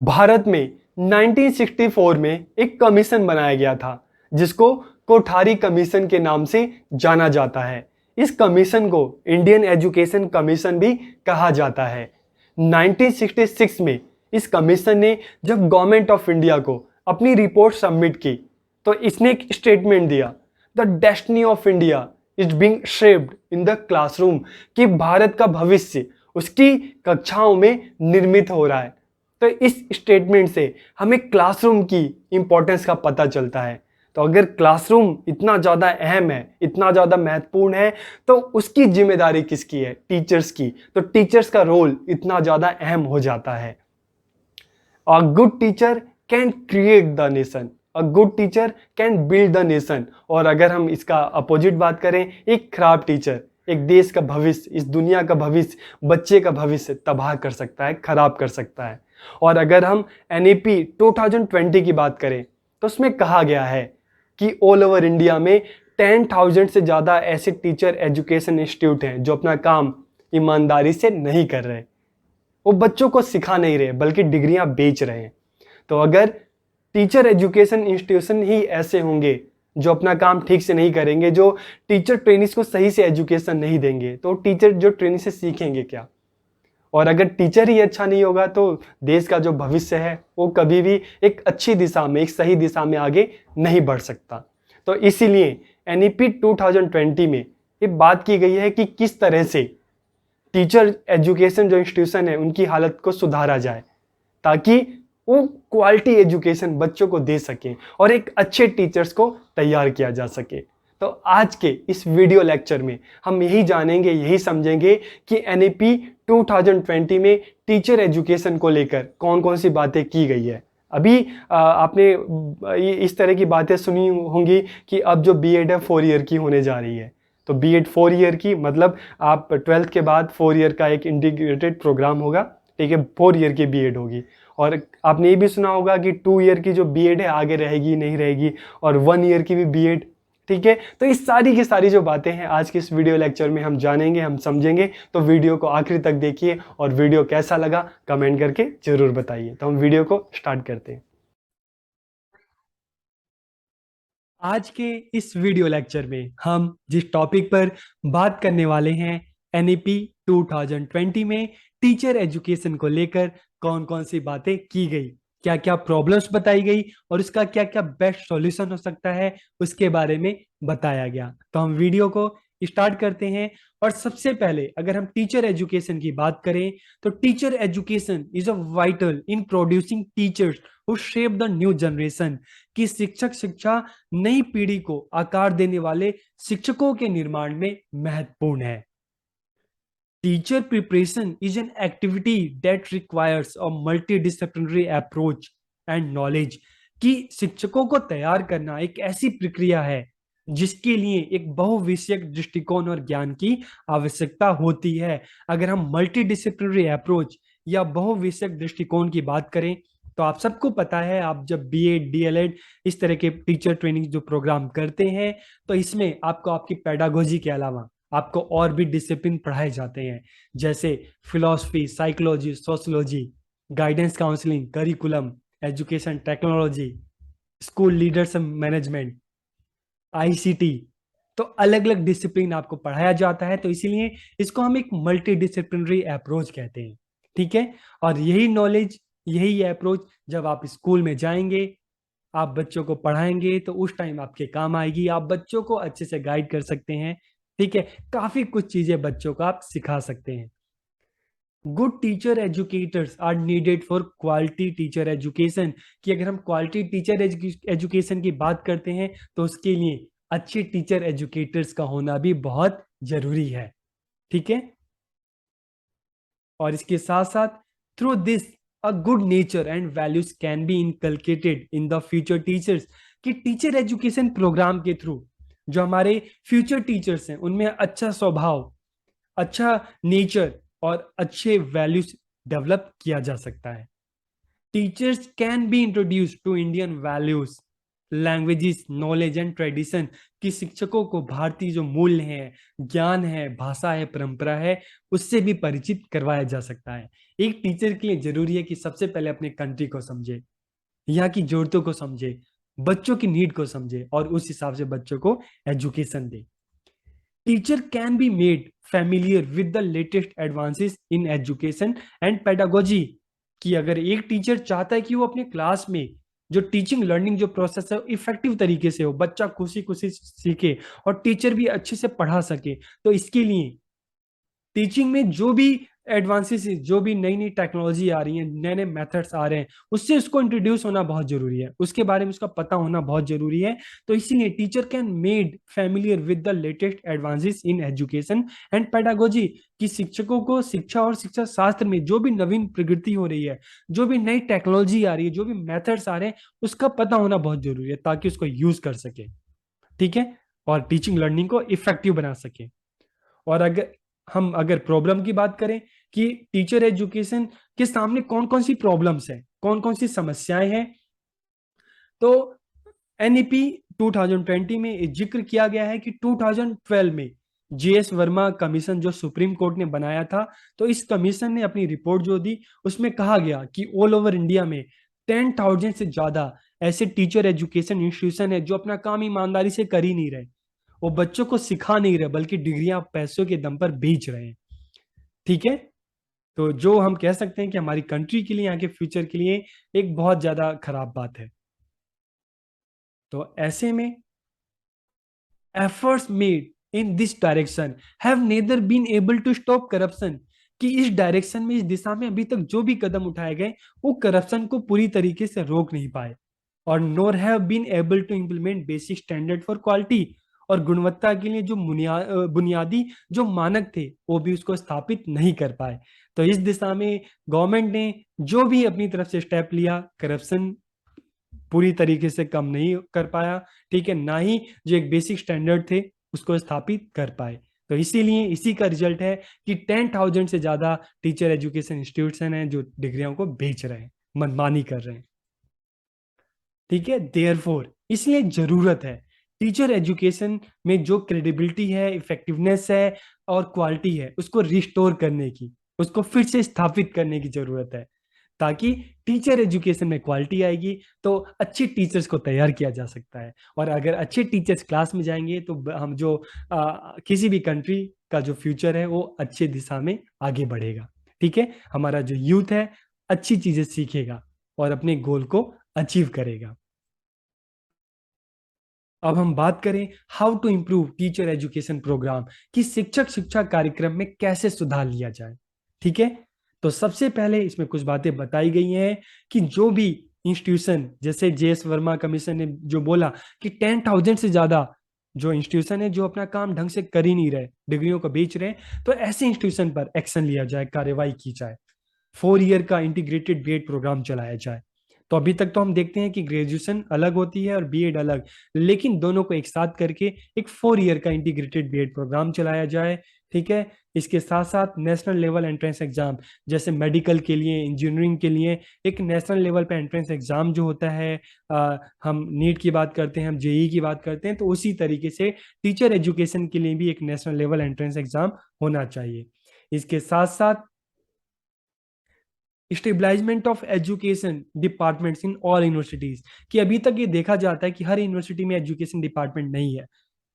भारत में 1964 में एक कमीशन बनाया गया था जिसको कोठारी कमीशन के नाम से जाना जाता है। इस कमीशन को इंडियन एजुकेशन कमीशन भी कहा जाता है। 1966 में इस कमीशन ने जब गवर्नमेंट ऑफ इंडिया को अपनी रिपोर्ट सबमिट की तो इसने एक स्टेटमेंट दिया, the destiny of India is being shaped in the classroom, कि भारत का भविष्य उसकी कक्षाओं में निर्मित हो रहा है। तो इस स्टेटमेंट से हमें क्लासरूम की इंपॉर्टेंस का पता चलता है। तो अगर क्लासरूम इतना ज़्यादा अहम है, इतना ज़्यादा महत्वपूर्ण है, तो उसकी जिम्मेदारी किसकी है? टीचर्स की। तो टीचर्स का रोल इतना ज़्यादा अहम हो जाता है। A good teacher can create the nation, a good teacher can build the nation. और अगर हम इसका अपोजिट बात करें, एक खराब टीचर एक देश का भविष्य, इस दुनिया का भविष्य, बच्चे का भविष्य तबाह कर सकता है, खराब कर सकता है। और अगर हम एनईपी 2020 की बात करें तो उसमें कहा गया है कि ऑल ओवर इंडिया में 10,000 से ज़्यादा ऐसे टीचर एजुकेशन इंस्टीट्यूट हैं जो अपना काम ईमानदारी से नहीं कर रहे। वो बच्चों को सिखा नहीं रहे बल्कि डिग्रियां बेच रहे हैं। तो अगर टीचर एजुकेशन इंस्टीट्यूशन ही ऐसे होंगे जो अपना काम ठीक से नहीं करेंगे, जो टीचर ट्रेनिंग्स को सही से एजुकेशन नहीं देंगे, तो टीचर जो ट्रेनिंग से सीखेंगे क्या? और अगर टीचर ही अच्छा नहीं होगा तो देश का जो भविष्य है वो कभी भी एक अच्छी दिशा में, एक सही दिशा में आगे नहीं बढ़ सकता। तो इसीलिए एनईपी 2020 में ये बात की गई है कि किस तरह से टीचर एजुकेशन जो इंस्टीट्यूशन है उनकी हालत को सुधारा जाए ताकि वो क्वालिटी एजुकेशन बच्चों को दे सकें और एक अच्छे टीचर्स को तैयार किया जा सके। तो आज के इस वीडियो लेक्चर में हम यही जानेंगे, यही समझेंगे कि एनईपी 2020 में टीचर एजुकेशन को लेकर कौन कौन सी बातें की गई है। अभी आपने इस तरह की बातें सुनी होंगी कि अब जो बीएड है 4 ईयर की होने जा रही है। तो बीएड 4 ईयर की मतलब आप 12th के बाद 4 ईयर का एक इंटीग्रेटेड प्रोग्राम होगा, ठीक है, 4 ईयर की बीएड होगी। और आपने ये भी सुना होगा कि 2 ईयर की जो बीएड है आगे रहेगी नहीं रहेगी, और 1 ईयर की भी बीएड, ठीक है। तो इस सारी की सारी जो बातें हैं आज के इस वीडियो लेक्चर में हम जानेंगे, हम समझेंगे। तो वीडियो को आखिर तक देखिए और वीडियो कैसा लगा कमेंट करके जरूर बताइए। तो हम वीडियो को स्टार्ट करते हैं। आज के इस वीडियो लेक्चर में हम जिस टॉपिक पर बात करने वाले हैं, एनईपी 2020 में टीचर एजुकेशन को लेकर कौन कौन सी बातें की गई, क्या क्या प्रॉब्लम्स बताई गई और उसका क्या क्या बेस्ट सॉल्यूशन हो सकता है, उसके बारे में बताया गया। तो हम वीडियो को स्टार्ट करते हैं। और सबसे पहले अगर हम टीचर एजुकेशन की बात करें तो teacher education is a vital in producing teachers who shape the new generation, कि शिक्षक शिक्षा नई पीढ़ी को आकार देने वाले शिक्षकों के निर्माण में महत्वपूर्ण है। Teacher preparation is an activity that requires a multidisciplinary approach and knowledge, कि शिक्षकों को तैयार करना एक ऐसी प्रक्रिया है जिसके लिए एक बहुविषयक दृष्टिकोण और ज्ञान की आवश्यकता होती है। अगर हम मल्टीडिसिप्लिनरी अप्रोच या बहुविषयक दृष्टिकोण की बात करें तो आप सबको पता है, आप जब बीएड डीएलएड इस तरह के टीचर ट्रेनिंग जो प्रोग्राम करते हैं तो इसमें आपको आपकी पेडागोजी के अलावा आपको और भी डिसिप्लिन पढ़ाए जाते हैं, जैसे philosophy, psychology, sociology, guidance counselling, curriculum, education technology, school leadership management, ICT. तो अलग अलग डिसिप्लिन आपको पढ़ाया जाता है, तो इसीलिए इसको हम एक मल्टी डिसिप्लिनरी अप्रोच कहते हैं, ठीक है। और यही नॉलेज, यही अप्रोच जब आप स्कूल में जाएंगे, आप बच्चों को पढ़ाएंगे तो उस टाइम आपके काम आएगी, आप बच्चों को अच्छे से गाइड कर सकते हैं, ठीक है। काफी कुछ चीजें बच्चों को आप सिखा सकते हैं। Good teacher educators are needed for quality teacher education, कि अगर हम क्वालिटी टीचर एजुकेशन की बात करते हैं तो उसके लिए अच्छे टीचर एजुकेटर्स का होना भी बहुत जरूरी है, ठीक है। और इसके साथ साथ through this a good nature and values can be inculcated in the future teachers, कि टीचर एजुकेशन प्रोग्राम के थ्रू जो हमारे फ्यूचर टीचर्स हैं उनमें अच्छा स्वभाव, अच्छा नेचर और अच्छे वैल्यूज डेवलप किया जा सकता है। Teachers can be introduce to Indian values languages, knowledge and tradition, कि शिक्षकों को भारतीय जो मूल्य हैं, ज्ञान है, भाषा है, परंपरा है, उससे भी परिचित करवाया जा सकता है। एक टीचर के लिए जरूरी है कि सबसे पहले अपने कंट्री को समझे, यहाँ की जरूरतों को समझे, बच्चों की नीड को समझे और उस हिसाब से बच्चों को education they. Teacher can be made familiar with the latest advances in education and pedagogy, कि अगर एक टीचर चाहता है कि वो अपने क्लास में जो टीचिंग लर्निंग जो प्रोसेस है इफेक्टिव तरीके से हो, बच्चा खुशी खुशी सीखे और टीचर भी अच्छे से पढ़ा सके, तो इसके लिए टीचिंग में जो भी एडवांसेस, जो भी नई नई टेक्नोलॉजी आ रही है, नए नए मेथड्स आ रहे हैं, उससे उसको इंट्रोड्यूस होना बहुत जरूरी है, उसके बारे में उसका पता होना बहुत जरूरी है। तो इसीलिए teacher can made familiar with the latest advances in education and pedagogy, कि शिक्षकों को शिक्षा और शिक्षा शास्त्र में जो भी नवीन प्रगति हो रही है, जो भी नई टेक्नोलॉजी आ रही है, जो भी मेथड्स आ रहे हैं, उसका पता होना बहुत जरूरी है ताकि उसको यूज कर सके। ठीक है, और टीचिंग लर्निंग को इफेक्टिव बना सके। और अगर प्रॉब्लम की बात करें कि टीचर एजुकेशन के सामने कौन कौन सी प्रॉब्लम्स है, कौन कौन सी समस्याएं हैं, तो एनईपी 2020 में जिक्र किया गया है कि 2012 में जेएस वर्मा कमीशन जो सुप्रीम कोर्ट ने बनाया था, तो इस कमीशन ने अपनी रिपोर्ट जो दी उसमें कहा गया कि ऑल ओवर इंडिया में 10,000 से ज्यादा ऐसे टीचर एजुकेशन इंस्टीट्यूशन है जो अपना काम ईमानदारी से कर ही नहीं रहे, वो बच्चों को सिखा नहीं रहे बल्कि डिग्रियां पैसों के दम पर बेच रहे हैं। ठीक है, तो जो हम कह सकते हैं कि हमारी कंट्री के लिए, यहाँ के फ्यूचर के लिए एक बहुत ज्यादा खराब बात है। तो ऐसे में efforts made in this direction have neither been able to stop corruption, कि इस डायरेक्शन में, इस दिशा में अभी तक जो भी कदम उठाए गए वो करप्शन को पूरी तरीके से रोक नहीं पाए, और nor have been able to implement basic standard for quality, और गुणवत्ता के लिए जो बुनियादी जो मानक थे वो भी उसको स्थापित नहीं कर पाए। तो इस दिशा में गवर्नमेंट ने जो भी अपनी तरफ से स्टेप लिया, करप्शन पूरी तरीके से कम नहीं कर पाया। ठीक है, ना ही जो एक बेसिक स्टैंडर्ड थे उसको स्थापित कर पाए। तो इसीलिए इसी का रिजल्ट है कि 10,000 से ज्यादा टीचर एजुकेशन इंस्टीट्यूशन हैं जो डिग्रियों को बेच रहे हैं, मनमानी कर रहे हैं। ठीक है, देयरफॉर इसलिए जरूरत है टीचर एजुकेशन में जो क्रेडिबिलिटी है, इफेक्टिवनेस है और क्वालिटी है उसको रिस्टोर करने की, उसको फिर से स्थापित करने की जरूरत है, ताकि टीचर एजुकेशन में क्वालिटी आएगी तो अच्छे टीचर्स को तैयार किया जा सकता है। और अगर अच्छे टीचर्स क्लास में जाएंगे तो हम जो किसी भी कंट्री का जो फ्यूचर है वो अच्छे दिशा में आगे बढ़ेगा। ठीक है, हमारा जो यूथ है अच्छी चीजें सीखेगा और अपने गोल को अचीव करेगा। अब हम बात करें how to improve teacher education programme, कि शिक्षक शिक्षा कार्यक्रम में कैसे सुधार लिया जाए। ठीक है, तो सबसे पहले इसमें कुछ बातें बताई गई हैं कि जो भी इंस्टीट्यूशन, जैसे जेएस वर्मा कमीशन ने जो बोला कि 10,000 से ज्यादा जो इंस्टीट्यूशन है जो अपना काम ढंग से कर ही नहीं रहे, डिग्रियों को बेच रहे हैं, तो ऐसे इंस्टीट्यूशन पर एक्शन लिया जाए, कार्रवाई की जाए, 4 ईयर का इंटीग्रेटेड बीएड प्रोग्राम चलाया जाए। तो अभी तक तो हम देखते हैं कि ग्रेजुएशन अलग होती है और बीएड अलग, लेकिन दोनों को एक साथ करके एक 4 ईयर का इंटीग्रेटेड बीएड प्रोग्राम चलाया जाए। ठीक है, इसके साथ साथ नेशनल लेवल एंट्रेंस एग्जाम, जैसे मेडिकल के लिए, इंजीनियरिंग के लिए एक नेशनल लेवल पे एंट्रेंस एग्जाम जो होता है, हम नीट की बात करते हैं, हम जेई की बात करते हैं, तो उसी तरीके से टीचर एजुकेशन के लिए भी एक नेशनल लेवल एंट्रेंस एग्जाम होना चाहिए। इसके साथ साथ establishment of education departments in all universities, कि अभी तक ये देखा जाता है कि हर यूनिवर्सिटी में एजुकेशन डिपार्टमेंट नहीं है,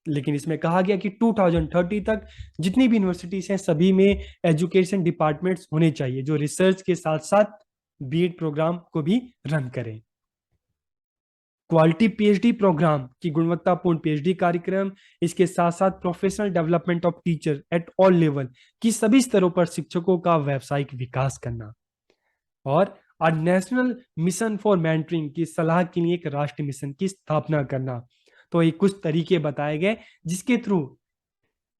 लेकिन इसमें कहा गया कि 2030 तक जितनी भी यूनिवर्सिटीज हैं सभी में एजुकेशन डिपार्टमेंट्स होने चाहिए जो रिसर्च के साथ साथ बीएड प्रोग्राम को भी रन करें। क्वालिटी पीएचडी प्रोग्राम की गुणवत्तापूर्ण पीएचडी कार्यक्रम, इसके साथ साथ professional development of teacher at all level, की सभी स्तरों पर शिक्षकों का व्यावसायिक विकास करना, और नेशनल मिशन फॉर मेंटरिंग की सलाह के लिए एक राष्ट्रीय मिशन की स्थापना करना। तो ये कुछ तरीके बताए गए जिसके थ्रू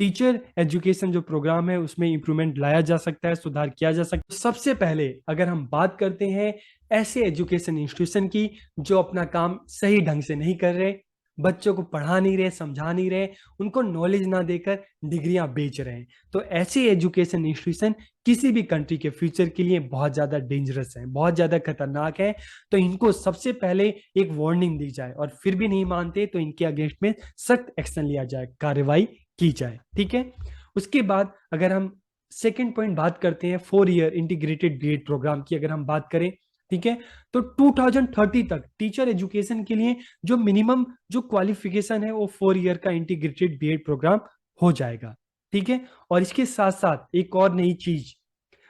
टीचर एजुकेशन जो प्रोग्राम है उसमें इंप्रूवमेंट लाया जा सकता है, सुधार किया जा सकता है। सबसे पहले अगर हम बात करते हैं ऐसे एजुकेशन इंस्टीट्यूशन की जो अपना काम सही ढंग से नहीं कर रहे, बच्चों को पढ़ा नहीं रहे, समझा नहीं रहे, उनको नॉलेज ना देकर डिग्रियां बेच रहे हैं। तो ऐसे एजुकेशन इंस्टीट्यूशन किसी भी कंट्री के फ्यूचर के लिए बहुत ज्यादा डेंजरस है, बहुत ज्यादा खतरनाक है। तो इनको सबसे पहले एक वार्निंग दी जाए, और फिर भी नहीं मानते तो इनके अगेंस्ट में सख्त एक्शन लिया जाए, कार्रवाई की जाए। ठीक है। उसके बाद अगर हम सेकेंड पॉइंट बात करते हैं 4 ईयर इंटीग्रेटेड बीएड प्रोग्राम की, अगर हम बात करें, ठीक है, तो 2030 तक टीचर एजुकेशन के लिए जो मिनिमम जो क्वालिफिकेशन है वो 4 ईयर का इंटीग्रेटेड बीएड प्रोग्राम हो जाएगा। ठीक है। और इसके साथ साथ एक और नई चीज,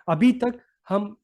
अभी तक हम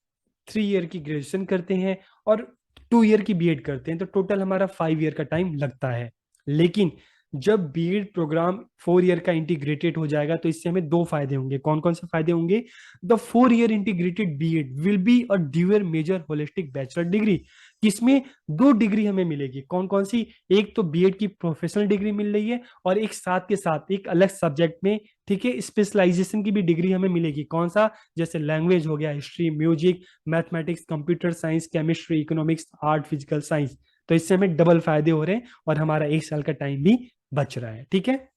3 ईयर की ग्रेजुएशन करते हैं और 2 ईयर की बीएड करते हैं, तो टोटल हमारा 5 ईयर का टाइम लगता है। लेकिन जब बीएड प्रोग्राम 4 ईयर का इंटीग्रेटेड हो जाएगा तो इससे हमें दो फायदे होंगे। कौन कौन से फायदे होंगे? The 4 year integrated BEd will be a dual major holistic bachelor degree. इसमें दो डिग्री हमें मिलेगी। कौन कौन सी? एक तो बीएड की प्रोफेशनल डिग्री मिल रही है, और एक साथ के साथ एक अलग सब्जेक्ट में, ठीक है, स्पेशलाइजेशन की भी डिग्री हमें मिलेगी। कौन सा? जैसे लैंग्वेज हो गया, history, music, mathematics, computer science, chemistry, economics, art, physical science. तो इससे हमें डबल फायदे हो रहे हैं और हमारा 1 साल का टाइम भी बच रहा है। ठीक है।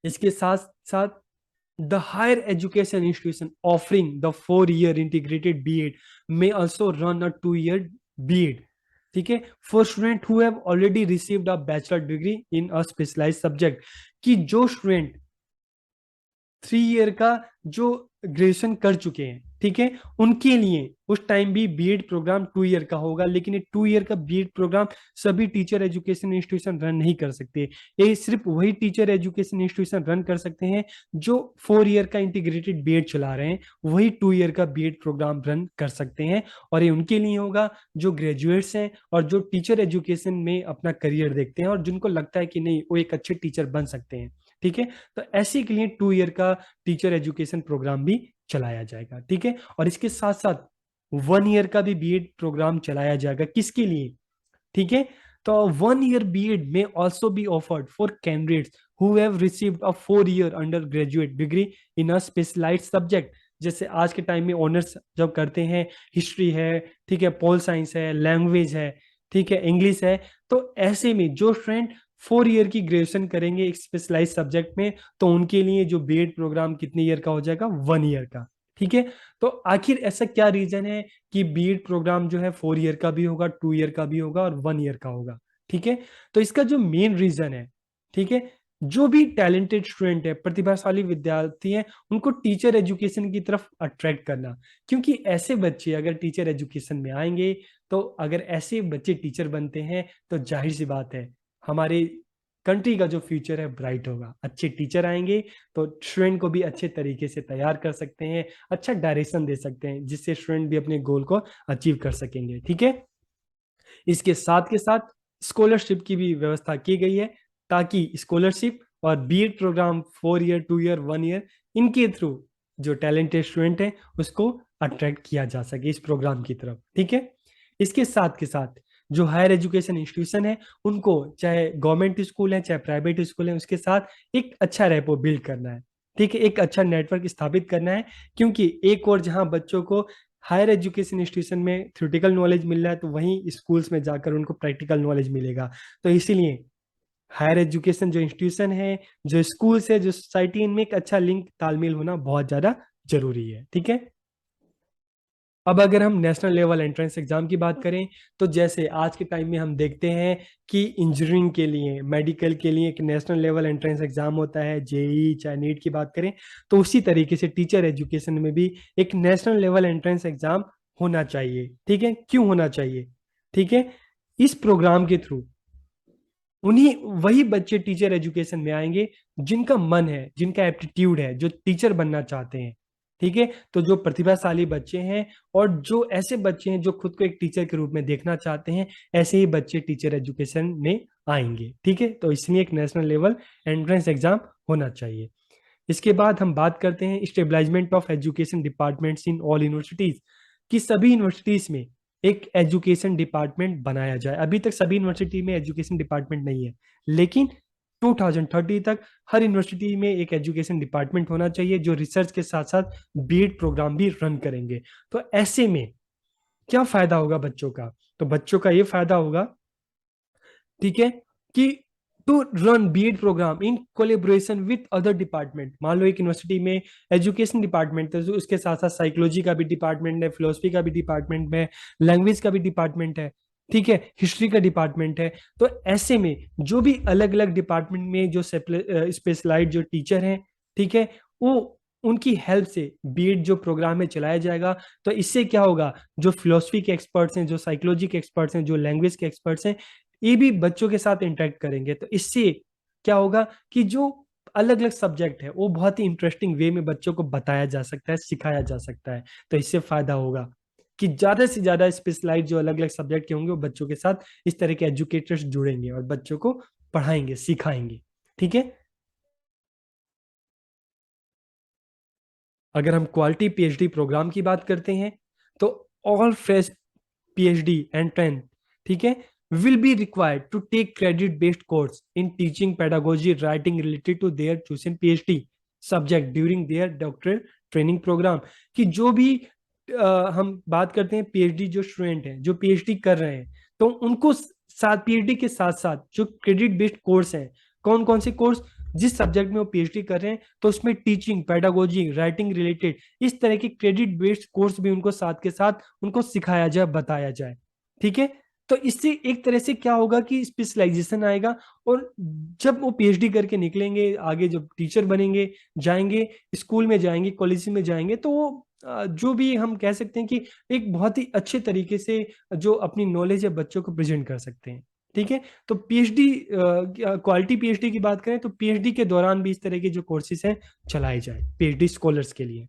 इसके साथ साथ the higher education institution offering the 4 year integrated BEd may also run a 2 year BEd, ठीक है, for student who have already received a bachelor degree in a specialised subject. कि जो स्टूडेंट 3 ईयर का जो ग्रेजुएशन कर चुके हैं, ठीक है, उनके लिए उस टाइम भी बीएड प्रोग्राम 2 ईयर का होगा। लेकिन ये 2 ईयर का बीएड प्रोग्राम सभी टीचर एजुकेशन इंस्टीट्यूशन रन नहीं कर सकते। ये सिर्फ वही टीचर एजुकेशन इंस्टीट्यूशन रन कर सकते हैं जो 4 ईयर का इंटीग्रेटेड बीएड चला रहे हैं, वही 2 ईयर का बीएड प्रोग्राम रन कर सकते हैं। और ये उनके लिए होगा जो ग्रेजुएट्स हैं और जो टीचर एजुकेशन में अपना करियर देखते हैं और जिनको लगता है कि नहीं वो एक अच्छे टीचर बन सकते हैं। ठीक है। तो ऐसे के लिए 2 ईयर का टीचर एजुकेशन प्रोग्राम भी चलाया जाएगा। ठीक है। और इसके साथ साथ 1 ईयर का भी बीएड प्रोग्राम चलाया जाएगा। किसके लिए? ठीक है। तो 1 ईयर बीएड में also be offered for candidates who have received a 4 year undergraduate degree in a specialised subject. जैसे आज के टाइम में ऑनर्स जब करते हैं, हिस्ट्री है, ठीक है, पोल साइंस है, लैंग्वेज है, ठीक है, इंग्लिश है, तो ऐसे में जो स्टूडेंट 4 ईयर की ग्रेजुएशन करेंगे एक स्पेशलाइज सब्जेक्ट में, तो उनके लिए जो बीएड प्रोग्राम कितने ईयर का हो जाएगा? 1 ईयर का। ठीक है। तो आखिर ऐसा क्या रीजन है कि बीएड प्रोग्राम जो है 4 ईयर का भी होगा, 2 ईयर का भी होगा और 1 ईयर का होगा? ठीक है। तो इसका जो मेन रीजन है, ठीक है, जो भी टैलेंटेड स्टूडेंट है, प्रतिभाशाली विद्यार्थी हैं, उनको टीचर एजुकेशन की तरफ अट्रैक्ट करना। क्योंकि ऐसे बच्चे अगर टीचर एजुकेशन में आएंगे, तो अगर ऐसे बच्चे टीचर बनते हैं तो जाहिर सी बात है हमारे कंट्री का जो फ्यूचर है ब्राइट होगा। अच्छे टीचर आएंगे तो स्टूडेंट को भी अच्छे तरीके से तैयार कर सकते हैं, अच्छा डायरेक्शन दे सकते हैं, जिससे स्टूडेंट भी अपने गोल को अचीव कर सकेंगे। ठीक है। इसके साथ के साथ स्कॉलरशिप की भी व्यवस्था की गई है, ताकि स्कॉलरशिप और BEd programme 4 year, 2 year, 1 year, इनके थ्रू जो टैलेंटेड स्टूडेंट है उसको अट्रैक्ट किया जा सके इस प्रोग्राम की तरफ। ठीक है। इसके साथ के साथ जो हायर एजुकेशन इंस्टीट्यूशन है उनको, चाहे गवर्नमेंट स्कूल है चाहे प्राइवेट स्कूल है, उसके साथ एक अच्छा रेपो बिल्ड करना है। ठीक है। एक अच्छा नेटवर्क स्थापित करना है। क्योंकि एक और जहां बच्चों को हायर एजुकेशन इंस्टीट्यूशन में थ्योरेटिकल नॉलेज मिल रहा है, तो वहीं स्कूल्स में जाकर उनको प्रैक्टिकल नॉलेज मिलेगा। तो इसीलिए हायर एजुकेशन जो इंस्टीट्यूशन है, जो स्कूल्स है, जो सोसाइटी, इनमें एक अच्छा लिंक, तालमेल होना बहुत ज्यादा जरूरी है। ठीक है। अब अगर हम नेशनल लेवल एंट्रेंस एग्जाम की बात करें, तो जैसे आज के टाइम में हम देखते हैं कि इंजीनियरिंग के लिए, मेडिकल के लिए एक नेशनल लेवल एंट्रेंस एग्जाम होता है, जेई चाहे नीट की बात करें, तो उसी तरीके से टीचर एजुकेशन में भी एक नेशनल लेवल एंट्रेंस एग्जाम होना चाहिए। ठीक है। क्यों होना चाहिए? ठीक है। इस प्रोग्राम के थ्रू उन्हीं वही बच्चे टीचर एजुकेशन में आएंगे जिनका मन है, जिनका एप्टीट्यूड है, जो टीचर बनना चाहते हैं। ठीक है। तो जो प्रतिभाशाली बच्चे हैं और जो ऐसे बच्चे हैं जो खुद को एक टीचर के रूप में देखना चाहते हैं, ऐसे ही बच्चे टीचर एजुकेशन में आएंगे। ठीक है। तो इसलिए एक नेशनल लेवल एंट्रेंस एग्जाम होना चाहिए। इसके बाद हम बात करते हैं establishment of education departments in all universities, कि सभी यूनिवर्सिटीज में एक एजुकेशन डिपार्टमेंट बनाया जाए। अभी तक सभी यूनिवर्सिटी में एजुकेशन डिपार्टमेंट नहीं है, लेकिन 2030 तक हर यूनिवर्सिटी में एक एजुकेशन डिपार्टमेंट होना चाहिए जो रिसर्च के साथ साथ बीएड प्रोग्राम भी रन करेंगे। तो ऐसे में क्या फायदा होगा बच्चों का? तो बच्चों का ये फायदा होगा, ठीक है, कि to run BEd programme in collaboration with other department. मान लो एक यूनिवर्सिटी में एजुकेशन डिपार्टमेंट है, तो उसके साथ साथ साइकोलॉजी का भी डिपार्टमेंट है, फिलोसफी का भी डिपार्टमेंट है, लैंग्वेज का भी डिपार्टमेंट है, ठीक है, हिस्ट्री का डिपार्टमेंट है। तो ऐसे में जो भी अलग अलग डिपार्टमेंट में जो स्पेशलाइज्ड जो टीचर हैं, ठीक है, वो उनकी हेल्प से बीएड जो प्रोग्राम है चलाया जाएगा। तो इससे क्या होगा, जो फिलोसफी के एक्सपर्ट्स हैं, जो साइकोलॉजी के एक्सपर्ट्स हैं, जो लैंग्वेज के एक्सपर्ट्स हैं, ये भी बच्चों के साथ इंटरेक्ट करेंगे। तो इससे क्या होगा कि जो अलग अलग सब्जेक्ट है वो बहुत ही इंटरेस्टिंग वे में बच्चों को बताया जा सकता है, सिखाया जा सकता है। तो इससे फायदा होगा कि ज्यादा से ज्यादा स्पेशलाइज जो अलग अलग सब्जेक्ट के होंगे वो बच्चों के साथ इस तरह के एजुकेटर्स जुड़ेंगे और बच्चों को पढ़ाएंगे, सिखाएंगे। ठीक है। अगर हम क्वालिटी पीएचडी प्रोग्राम की बात करते हैं, तो ऑल फ्रेश पीएचडी एंड 10, ठीक है, will be required to take credit based course in teaching pedagogy writing related to their chosen PhD subject during their doctoral training program। कि जो भी हम बात करते हैं पीएचडी जो स्टूडेंट हैं, जो पीएचडी कर रहे हैं, तो उनको साथ पीएचडी के साथ साथ जो क्रेडिट बेस्ड कोर्स हैं, कौन कौन से कोर्स, जिस सब्जेक्ट में वो पीएचडी कर रहे हैं, तो उसमें टीचिंग, पेडागोजी, राइटिंग रिलेटेड इस तरह के क्रेडिट बेस्ड कोर्स भी उनको साथ के साथ उनको सिखाया जाए, बताया जाए। ठीक है। तो इससे एक तरह से क्या होगा कि स्पेशलाइजेशन आएगा, और जब वो पीएचडी करके निकलेंगे, आगे जब टीचर बनेंगे, जाएंगे स्कूल में, जाएंगे कॉलेज में जाएंगे, तो वो जो भी हम कह सकते हैं कि एक बहुत ही अच्छे तरीके से जो अपनी नॉलेज है बच्चों को प्रेजेंट कर सकते हैं। ठीक है। तो पीएचडी, क्वालिटी पीएचडी की बात करें तो पीएचडी के दौरान भी इस तरह के जो कोर्सेज हैं चलाए जाए पीएचडी स्कॉलर्स के लिए।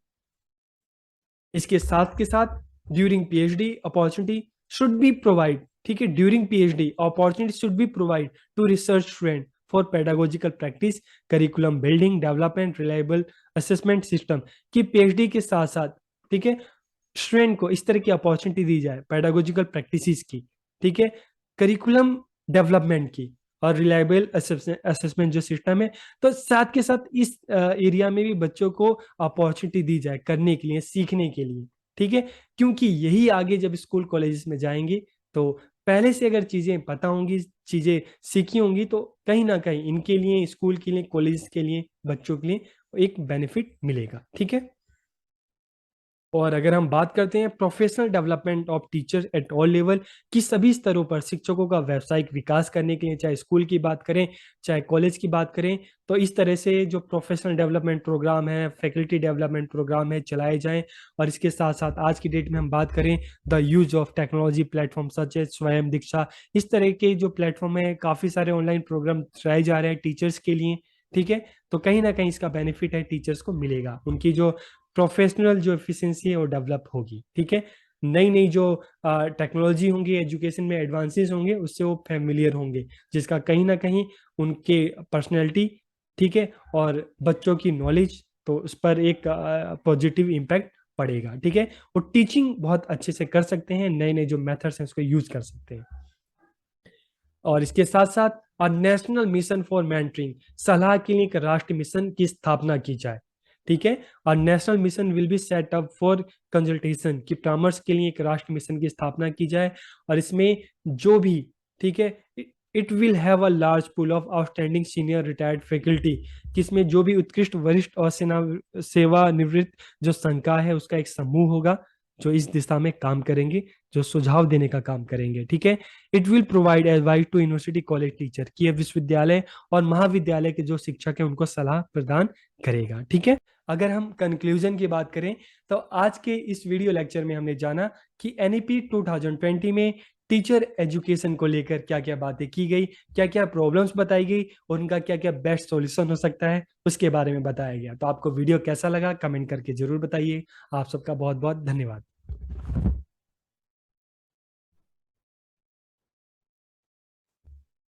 इसके साथ के साथ during PhD opportunity should be provide, ठीक है, during PhD opportunity should be provide to research student for pedagogical practice, curriculum building, development, reliable assessment system. कि पीएचडी के साथ साथ, ठीक है, स्टूडेंट को इस तरह की अपॉर्चुनिटी दी जाए पेडागोजिकल प्रैक्टिसेस की, ठीक है, करिकुलम डेवलपमेंट की, और रिलायबल असेसमेंट जो सिस्टम है। तो साथ के साथ इस एरिया में भी बच्चों को अपॉर्चुनिटी दी जाए करने के लिए, सीखने के लिए। ठीक है। क्योंकि यही आगे जब स्कूल कॉलेजेस में जाएंगे, तो पहले से अगर चीजें पता होंगी, चीजें सीखी होंगी, तो कहीं ना कहीं इनके लिए, स्कूल के लिए, कॉलेज के लिए, बच्चों के लिए एक बेनिफिट मिलेगा। ठीक है। और अगर हम बात करते हैं professional development of teachers at all level, की सभी स्तरों पर शिक्षकों का व्यावसायिक विकास करने के लिए, चाहे स्कूल की बात करें, चाहे कॉलेज की बात करें, तो इस तरह से जो प्रोफेशनल डेवलपमेंट प्रोग्राम है, फैकल्टी डेवलपमेंट प्रोग्राम है, चलाए जाएं। और इसके साथ साथ आज की डेट में हम बात करें the use of technology platform such as Swayam Diksha, इस तरह के जो प्लेटफॉर्म है, काफी सारे ऑनलाइन प्रोग्राम चलाए जा रहे हैं टीचर्स के लिए। ठीक है। तो कहीं ना कहीं इसका बेनिफिट है टीचर्स को मिलेगा, उनकी जो प्रोफेशनल जो एफिशिएंसी है वो डेवलप होगी। ठीक है। नई नई जो टेक्नोलॉजी होंगी, एजुकेशन में एडवांसेस होंगे, उससे वो फेमिलियर होंगे, जिसका कहीं ना कहीं उनके पर्सनैलिटी, ठीक है, और बच्चों की नॉलेज, तो उस पर एक पॉजिटिव इम्पैक्ट पड़ेगा। ठीक है। वो टीचिंग बहुत अच्छे से कर सकते हैं, नए नए जो मेथड्स हैं उसको यूज कर सकते हैं। और इसके साथ साथ नेशनल मिशन फॉर मेंटरिंग, सलाह के लिए एक राष्ट्रीय मिशन की स्थापना की जाए। ठीक है। और national mission will be set up for consultation, की परामर्श के लिए एक राष्ट्रीय मिशन की स्थापना की जाए। और इसमें जो भी, ठीक है, it will have a large pool of outstanding senior retired faculty, किसमें जो भी उत्कृष्ट वरिष्ठ और सेवानिवृत्त जो संकाय है उसका एक समूह होगा, जो इस दिशा में काम करेंगे, जो सुझाव देने का काम करेंगे। ठीक है। It will provide advice to university college teacher, की विश्वविद्यालय और महाविद्यालय के जो शिक्षक हैं उनको सलाह प्रदान करेगा। ठीक है। अगर हम कंक्लूजन की बात करें, तो आज के इस वीडियो लेक्चर में हमने जाना कि एनईपी 2020 में टीचर एजुकेशन को लेकर क्या क्या बातें की गई, क्या क्या प्रॉब्लम्स बताई गई, और उनका क्या क्या बेस्ट सॉल्यूशन हो सकता है उसके बारे में बताया गया। तो आपको वीडियो कैसा लगा कमेंट करके जरूर बताइए। आप सबका बहुत बहुत धन्यवाद।